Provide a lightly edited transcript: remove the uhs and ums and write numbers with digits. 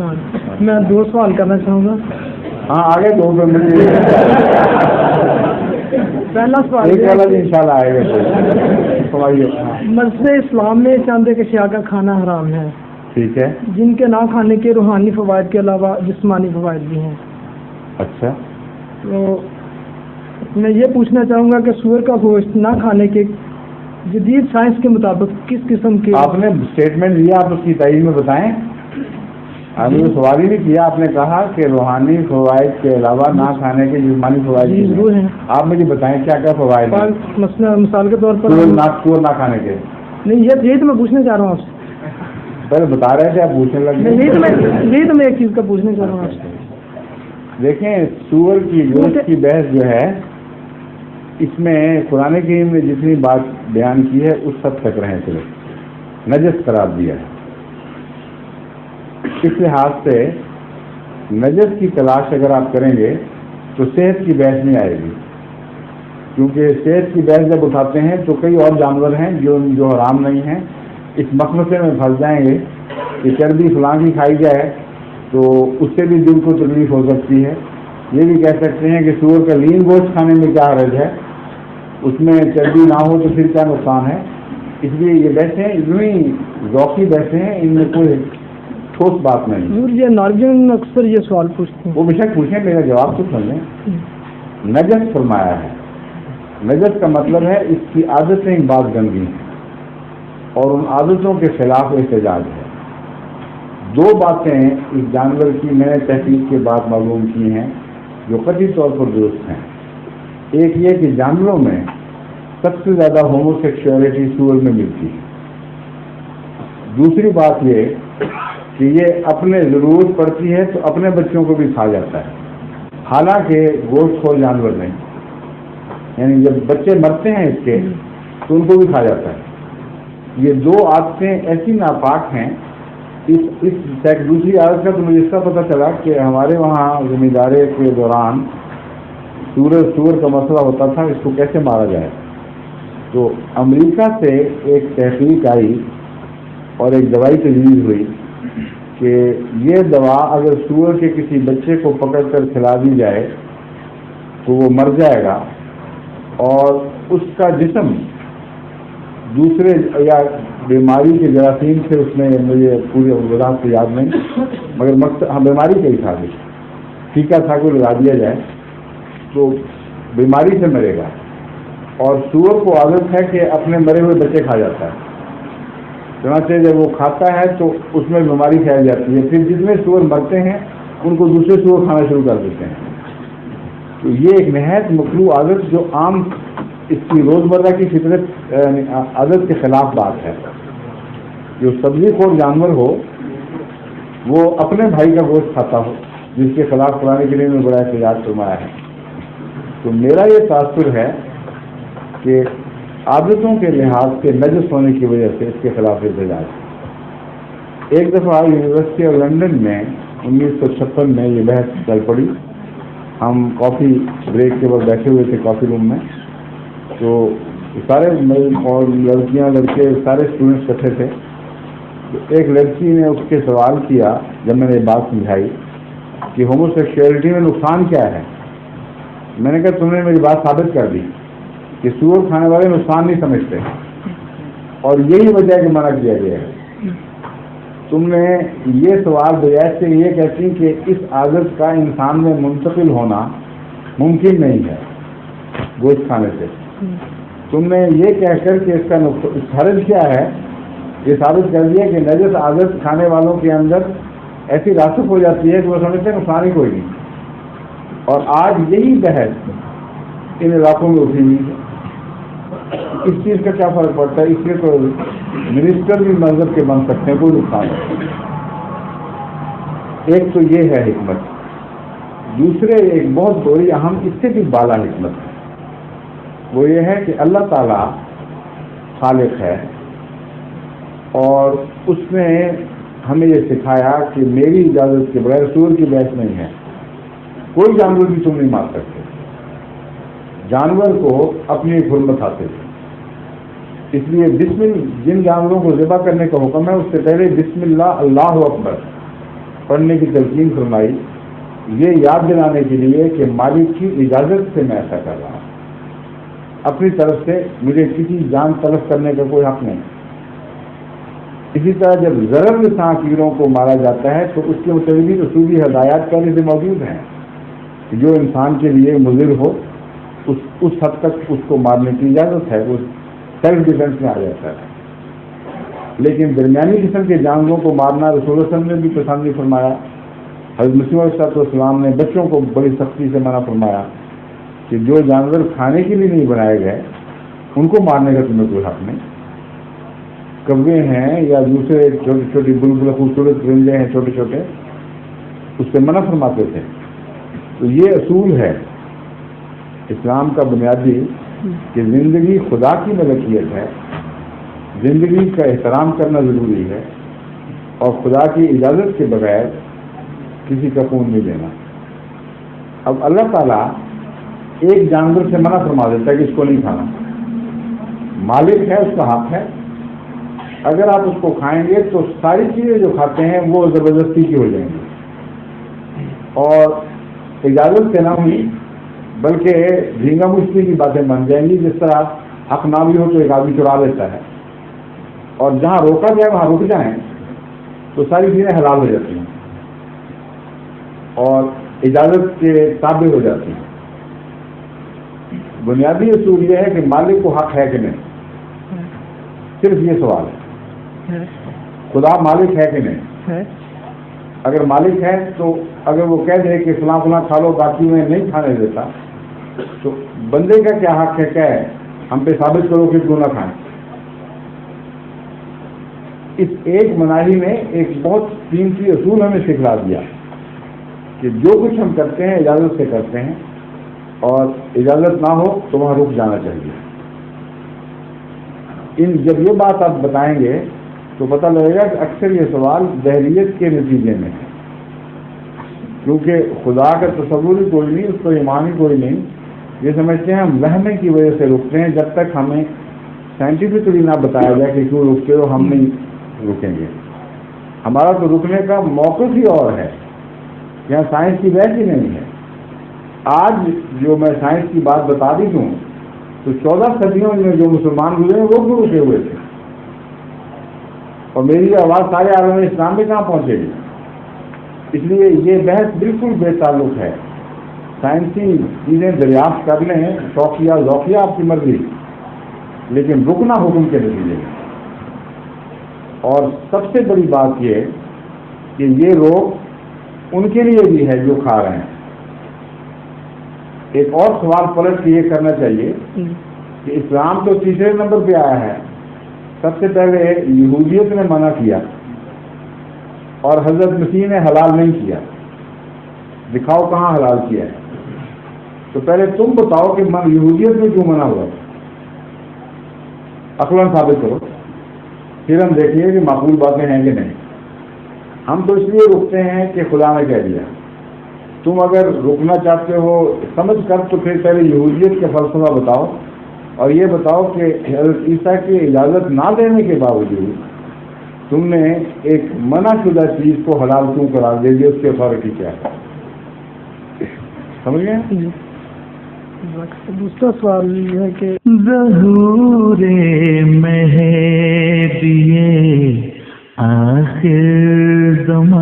میں 2 سوال کرنا چاہوں گا. ہاں آگے 2 منٹ. پہلا سوال انشاءاللہ آئے گا. مسجد اسلام میں چاند اشیاء کا کھانا حرام ہے. ٹھیک ہے. جن کے نہ کھانے کے روحانی فوائد کے علاوہ جسمانی فوائد بھی ہیں. اچھا. تو میں یہ پوچھنا چاہوں گا کہ سور کا گوشت نہ کھانے کے جدید سائنس کے مطابق کس قسم کے. آپ نے اسٹیٹمنٹ دیا, آپ اس کی تائید میں بتائیں. آپ نے سوال ہی نہیں کیا, آپ نے کہا کہ روحانی فوائد کے علاوہ نہ کھانے کے جسمانی فوائد ضرور ہیں. آپ مجھے بتائیں کیا کیا فوائد ہیں. مثال کے طور پر سور نہ کھانے کے. نہیں, یہی تو میں پوچھنا چاہ رہا ہوں آپ سے. پہلے بتا رہے تھے, آپ پوچھنے لگے. یہی تو میں ایک چیز کا پوچھنا چاہ رہا ہوں آپ سے. دیکھیں, سور کی گوشت کی بحث جو ہے, اس میں قرآن کریم نے جتنی بات بیان کی ہے اس حد تک رہیں, صرف نجس قرار دیا ہے. اس لحاظ سے نجس کی تلاش اگر آپ کریں گے تو صحت کی بحث نہیں آئے گی, کیونکہ صحت کی بحث جب اٹھاتے ہیں تو کئی اور جانور ہیں جو حرام نہیں ہیں, اس مخمصے میں پھنس جائیں گے کہ چربی فلاں کی کھائی جائے تو اس سے بھی دل کو تکلیف ہو سکتی ہے. یہ بھی کہہ سکتے ہیں کہ سور کا لین گوشت کھانے میں کیا حرج ہے, اس میں چربی نہ ہو تو پھر کیا نقصان ہے. اس لیے یہ بحثیں اتنی ذوقی بحثیں ہیں, ان میں کوئی ٹھوس بات نہیں. یہ نارجن اکثر یہ سوال پوچھتے ہیں. وہ بے شک پوچھیں, میرا جواب تو سن لیں. نجس فرمایا ہے. نجس کا مطلب ہے اس کی عادتیں بعض گندگی ہیں اور ان عادتوں کے خلاف احتجاج ہے. 2 باتیں اس جانور کی میں نے تحقیق کے بعد معلوم کی ہیں جو قطعی طور پر درست ہیں. ایک یہ کہ جانوروں میں سب سے زیادہ ہومو سیکشولیٹی سور میں ملتی ہے. دوسری بات یہ کہ یہ اپنے ضرورت پڑتی ہے تو اپنے بچوں کو بھی کھا جاتا ہے, حالانکہ گوشت خور جانور نہیں. یعنی جب بچے مرتے ہیں اس کے تو ان کو بھی کھا جاتا ہے. یہ 2 عادتیں ایسی ناپاک ہیں. دوسری عادت کا تو مجھے اس کا پتہ چلا کہ ہمارے وہاں زمینداری کے دوران سور کا مسئلہ ہوتا تھا, اس کو کیسے مارا جائے. تو امریکہ سے ایک تحقیق آئی اور ایک دوائی تجویز ہوئی کہ یہ دوا اگر سور کے کسی بچے کو پکڑ کر کھلا دی جائے تو وہ مر جائے گا اور اس کا جسم دوسرے یا بیماری کے جراثیم سے, اس میں مجھے پوری وضاحت سے یاد نہیں, مگر مقصد بیماری کا ہی تھا, ٹھیکا تھا کہ لگا دیا جائے تو بیماری سے مرے گا. اور سور کو عادت ہے کہ اپنے مرے ہوئے بچے کھا جاتا ہے, چنانچہ جب وہ کھاتا ہے تو اس میں بیماری پھیل جاتی ہے. پھر جتنے سور مرتے ہیں ان کو دوسرے سور کھانا شروع کر دیتے ہیں. تو یہ ایک نہایت مکروہ عادت جو عام اس کی روزمرہ کی فطرت عادت کے خلاف بات ہے. جو سبزی خور جانور ہو وہ اپنے بھائی کا گوشت کھاتا ہو, جس کے خلاف قرآن کریم میں بڑا احتجاج فرمایا ہے. تو میرا یہ تاثر ہے کہ عادتوں کے لحاظ سے نجس ہونے کی وجہ سے اس کے خلاف احتجاج. ایک دفعہ یونیورسٹی آف لنڈن میں 1956 میں یہ بحث چل پڑی. ہم کافی بریک کے وقت بیٹھے ہوئے تھے کافی روم میں, تو سارے اور لڑکیاں لڑکے سارے اسٹوڈنٹس اکٹھے تھے. تو ایک لڑکی نے اس کے سوال کیا جب میں نے یہ بات سمجھائی کہ ہومو سیکشولیٹی میں نقصان کیا ہے. میں نے کہا تم نے میری بات ثابت کر دی کہ سور کھانے والے نقصان نہیں سمجھتے اور یہی وجہ ہے کہ منع کیا گیا ہے. تم نے یہ سوال بجائے سے یہ کہتی کہ اس عادت کا انسان میں منتقل ہونا ممکن نہیں ہے گوشت کھانے سے. تم نے یہ کہہ کر کہ اس کا حرج کیا ہے یہ ثابت کر دیا کہ نجس عادت کھانے والوں کے اندر ایسی راسخ ہو جاتی ہے کہ وہ سمجھتے ہیں نقصان ہی کوئی نہیں. اور آج یہی بحث ان علاقوں میں اٹھی ہوئی ہے. اس چیز کا کیا فرق پڑتا ہے؟ اس لیے تو منسٹر بھی مذہب کے بن سکتے ہیں, کوئی نقصان نہیں. ایک تو یہ ہے حکمت. دوسرے ایک بہت بڑی اہم اس سے بھی بالا حکمت ہے, وہ یہ ہے کہ اللہ تعالیٰ خالق ہے اور اس نے ہمیں یہ سکھایا کہ میری اجازت کے بغیر سور کی بحث نہیں ہے. کوئی جانور بھی تم نہیں مار سکتے. جانور کو اپنی حرمت حاصل ہے, اس لیے جن جانوروں کو ذبح کرنے کا حکم ہے اس سے پہلے بسم اللہ اللہ اکبر پڑھنے کی تلقین فرمائی یہ یاد دلانے کے لیے کہ مالک کی اجازت سے میں ایسا کر رہا ہوں، اپنی طرف سے مجھے کسی جان تلف کرنے کا کوئی حق نہیں۔ اسی طرح جب ضرر رساں کیڑوں کو مارا جاتا ہے تو اس کے متعلق اصولی ہدایات پہلے سے موجود ہیں کہ جو انسان کے لیے مضر ہو اس حد تک اس کو مارنے کی اجازت ہے، وہ سیلف ڈیفینس میں آ جاتا ہے۔ لیکن درمیانی قسم کے جانوروں کو مارنا رسول اللہ صلی اللہ علیہ وسلم نے بھی پسند نہیں فرمایا۔ حضرت مسیح علیہ السلام نے بچوں کو بڑی سختی سے منع فرمایا کہ جو جانور کھانے کے لیے نہیں بنائے گئے ان کو مارنے کا تمہیں کوئی حق نہیں۔ کوے ہیں یا دوسرے چھوٹی چھوٹی بلبل خوبصورت پرندے ہیں چھوٹے چھوٹے، اس سے منع فرماتے تھے۔ تو یہ اصول ہے اسلام کا بنیادی کہ زندگی خدا کی ملکیت ہے، زندگی کا احترام کرنا ضروری ہے اور خدا کی اجازت کے بغیر کسی کا خون نہیں لینا۔ اب اللہ تعالیٰ ایک جانور سے منع فرما دیتا ہے کہ اس کو نہیں کھانا، مالک ہے، اس کا حق ہے، اگر آپ اس کو کھائیں گے تو ساری چیزیں جو کھاتے ہیں وہ زبردستی کی ہو جائیں گی اور اجازت سے نہ ہوئی بلکہ جھینگا مچھلی کی باتیں بن جائیں گی۔ جس طرح حق نہ بھی ہو تو ایک آدمی چرا لیتا ہے اور جہاں روکا جائے وہاں رک جائیں تو ساری چیزیں حلال ہو جاتی ہیں اور اجازت کے تابع ہو جاتی ہیں۔ بنیادی اصول یہ ہے کہ مالک کو حق ہے کہ نہیں، صرف یہ سوال ہے۔ خدا مالک ہے کہ نہیں؟ اگر مالک ہے تو اگر وہ کہہ دے کہ فلاں فلاں کھا لو باقی میں نہیں کھانے دیتا تو بندے کا کیا حق ہے، کیا ہے ہم پہ ثابت کرو کہ کیوں نہ کھائیں۔ اس ایک مناہی نے ایک بہت قیمتی اصول ہمیں سکھلا دیا کہ جو کچھ ہم کرتے ہیں اجازت سے کرتے ہیں اور اجازت نہ ہو تو وہاں رک جانا چاہیے۔ جب یہ بات آپ بتائیں گے تو پتہ لگے گا کہ اکثر یہ سوال دہریت کے نتیجے میں ہے، کیونکہ خدا کا تصور ہی کوئی نہیں، اس کو ایمان ہی کوئی نہیں، یہ سمجھتے ہیں ہم وہمے کی وجہ سے رکتے ہیں۔ جب تک ہمیں سائنٹیفکلی نہ بتایا جائے کہ کیوں رکتے ہو ہم نہیں رکیں گے۔ ہمارا تو رکنے کا موقف ہی اور ہے، یہاں سائنس کی بحث ہی نہیں ہے۔ آج جو میں سائنس کی بات بتا دی دوں تو 14 صدیوں میں جو مسلمان گزرے ہیں وہ بھی رکے ہوئے تھے اور میری آواز سارے عالم اسلام میں کہاں پہنچے گی؟ اس لیے یہ بحث بالکل بے تعلق ہے۔ سائنسی چیزیں دریافت کر لیں، شوقیہ ذوقیہ آپ کی مرضی، لیکن رکنا حکم کے نتیجے میں۔ اور سب سے بڑی بات یہ کہ یہ روک ان کے لیے بھی ہے جو کھا رہے ہیں۔ ایک اور سوال پلٹ کے یہ کرنا چاہیے کہ اسلام تو تیسرے نمبر پہ آیا ہے، سب سے پہلے یہودیت نے منع کیا اور حضرت مسیح نے حلال نہیں کیا، دکھاؤ کہاں حلال کیا ہے؟ تو پہلے تم بتاؤ کہ یہودیت میں کیوں منع ہوا، عقلاً ثابت کرو، پھر ہم دیکھیے کہ معقول باتیں ہیں کہ نہیں۔ ہم تو اس لیے رکتے ہیں کہ خدا نے کہہ دیا۔ تم اگر رکنا چاہتے ہو سمجھ کر تو پھر پہلے یہودیت کا فلسفہ بتاؤ اور یہ بتاؤ کہ حضرت عیسیٰ کی اجازت نہ دینے کے باوجود تم نے ایک منع شدہ چیز کو حلال کیوں قرار دے دیا، اس کی اتھارٹی کیا ہے؟ سمجھ گئے؟ دوسرا سوال یہ ہے کہ ظہور مہدی آخر زمان